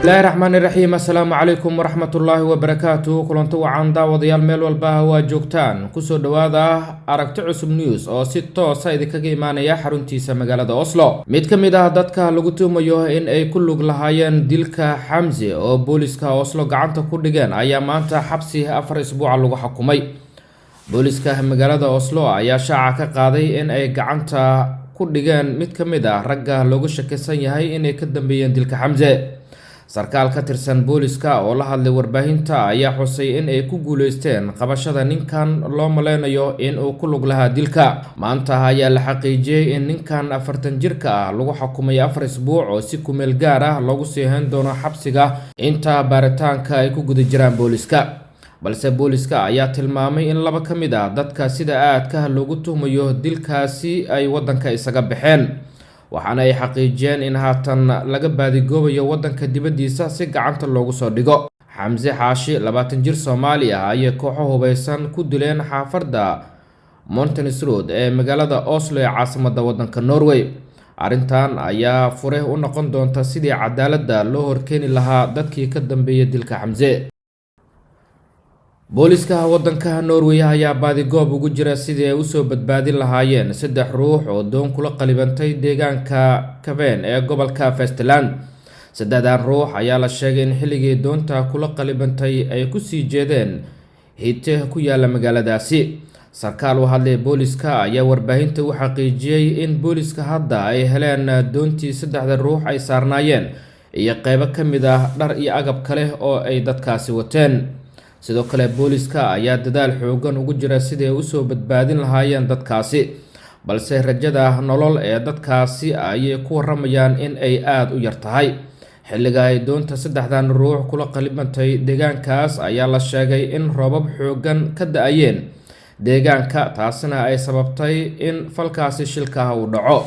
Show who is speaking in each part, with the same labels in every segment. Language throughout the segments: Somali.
Speaker 1: الله الرحمن الرحيم. السلام عليكم ورحمة الله وبركاته. كلنتو وعن داوديال ميل والبا وجوجتان كسو دوادا aragti cusub news oo si toos ah idinkaga imaanaya xaruntiisa magaalada Oslo. Mid ka mid ah dadka lagu tuumayo in ay ku lug lahaayeen dilka Xamse oo booliska Oslo gacanta ku dhigeen ayaa maanta xabsi 4 isbuuc lagu xukumay. Booliska magaalada Oslo ayaa shaaca ka qaaday in ay gacanta ku dhigeen mid ka mid ah ragga loogu shakisan yahay inay ka dambeeyeen dilka Xamse. sarkaal ka tirsan booliska oo la hadlay warbaahinta ayaa xusay in ay ku guuleysteen qabashada ninkan loo maleynayo in uu ku lug lahaa dilka. maanta ayaa la xaqiijiyay in ninkan 40 jirka ah lagu xukumay 4 isbuuc oo si ku meel gaar ah loogu sii hayn doono xabsiga inta baaritaanka ay ku guda jiraan booliska. balse booliska ayaa tilmaamay in laba ka mid ah dadka sida aadka loogu tuhmayo dilkaasi ay wadanka isaga baxeen, waxaana ay xaqiijiyeen in haatan laga baadigoobayo wadanka dibadiisa si gacanta loogu soo dhigo. Xamse Xaashi 20 jir Soomaali ah ayay kooxo hubeysan ku dileen xaafadda Montenesrud ee magaalada Oslo ee caasimadda wadanka Norway. arrintan ayaa fure u noqon doonta sidii cadaaladda loo horkeeni lahaa dadkii ka dambeeyay dilka Xamse. booliska wadanka Norway ayaa baadigoob ugu jira sidii ay u soo badbaadin lahaayeen 3 ruux oo doon kula qalibantay deegaanka Caven ee gobolka Vestland. 3 ruux ayaa la sheegay in xilligii doonta kula qalibantay ay ku sii jeedeen hite ku yaala magaaladaasi. sarkaal u hadlay booliska ayaa warbaahinta u xaqiijiyay in booliska hadda ay heleen doontii 3 ruux ay saarnaayeen iyo qaybo ka mid ah dhar iyo agab kale oo ay dadkaasi wateen. sidoo kale booliska ayaa dadaal xoogan ugu jira sidii ay u soo badbaadin lahaayeen dadkaasi, balse rajada nolol ee dadkaasi ayay ku waramayaan in ay aad u yar tahay. xilliga ay doonta 3 ruux kula qalibantay deegaankaas ayaa la sheegay in roobab xoogan ka da'ayeen deegaanka, taasina ay sababtay in falkaasi shilka uu dhaco.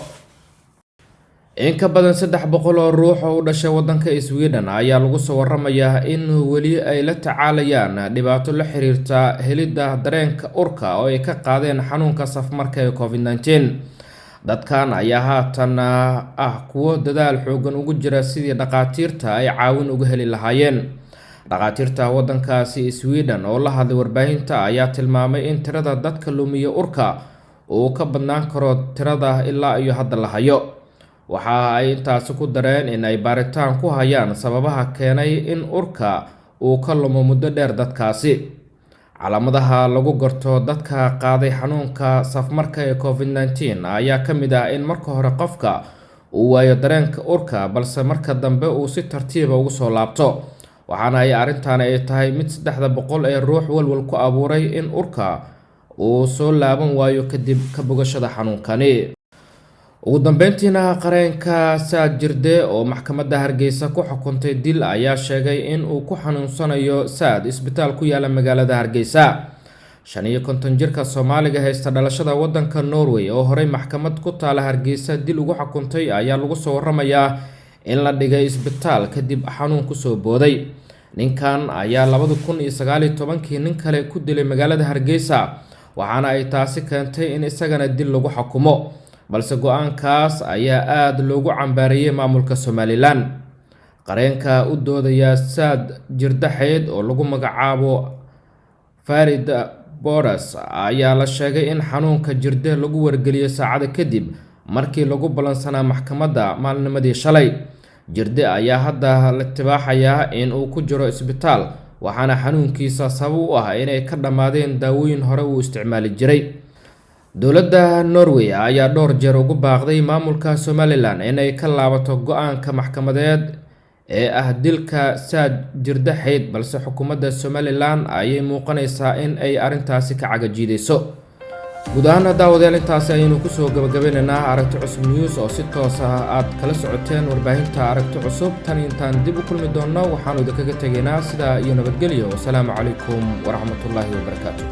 Speaker 1: in ka badan 300 oo ruux oo u dhashay wadanka Sweden ayaa lagu soo waramayaa in weli ay la tacaalayaan dhibaato la xiriirta helidda dareenka urka oo ay ka qaadeen xanuunka safmarka ee COVID-19. dadkan ayaa haatan kuwo dadaal xoogan ugu jira sidii dhaqaatiirta ay caawin uga heli lahaayeen. dhaqaatiirta wadankaasi Sweden oo la hadlay warbaahinta ayaa tilmaamay in tirada dadka lumiya urka uu ka badnaan karo tirada ilaa iyo hadda la hayo. waxa ay intaasi ku dareen in ay baaritaan ku hayaan sababaha keenay in urka uu ka lumo muddo dheer dadkaasi. calaamadaha lagu garto dadka qaaday xanuunka safmarka ee COVID-19 ayaa ka mid ah in marka hore qofka uu waayo dareenka urka balse marka dambe uu si tartiib ah ugu soo laabto, waxaana ay arrintan ay tahay mid 300 ee ruux walwal ku abuuray in urka uu soo laaban waayo kadib ka bogashada xanuunkani. ugu dambeyntiina qareenka Saad Jirde oo maxkamadda Hargeysa ku xukuntay dil ayaa sheegay in uu ku xanuunsanayo Saad isbitaal ku yaala magaalada Hargeysa. 55 jirka Soomaaliga haysta dhalashada wadanka Norway oo horey maxkamad ku taala Hargeysa dil ugu xukuntay ayaa lagu soo waramayaa in la dhigay isbitaal kadib xanuun ku soo booday. ninkan ayaa 2019 nin kale ku dilay magaalada Hargeysa, waxaana ay taasi keentay in isagana dil lagu xukumo, balse go'aankaas ayaa aad loogu cambaariyay maamulka Somaliland. qareenka u doodaya Saad Jirdaxeed oo lagu magacaabo Farid Boras ayaa la sheegay in xanuunka Jirde lagu wargeliyay saacada kadib markii lagu balansanaa maxkamadda maalnimadii shalay. Jirde ayaa hadda la tibaaxayaa in uu ku jiro isbitaal, waxaana xanuunkiisa sabab u ah inay ka dhamaadeen daawooyin hore uu isticmaali jiray. dowladda Norway ayaa dhowr jeer ugu baaqday maamulka Somaliland inay ka laabato go'aanka maxkamadeed ee ah dilka Saad Jirdaxeed, balse xukuumadda Somaliland ayay muuqanaysaa in ay arrintaasi ka cagajiidayso. guud ahaan daawadayaal intaasi ayaynu kusoo gabagabaynaynaa aragti cusub news oo si toos ah aad kala socoteen warbaahinta aragti cusub. tan intaan dib u kulmi doonno waxaanu idinkaga tegaynaa sidaa iyo nabadgelyo. wasalaamu calaykum waraxmatullaahi wabarakaatu.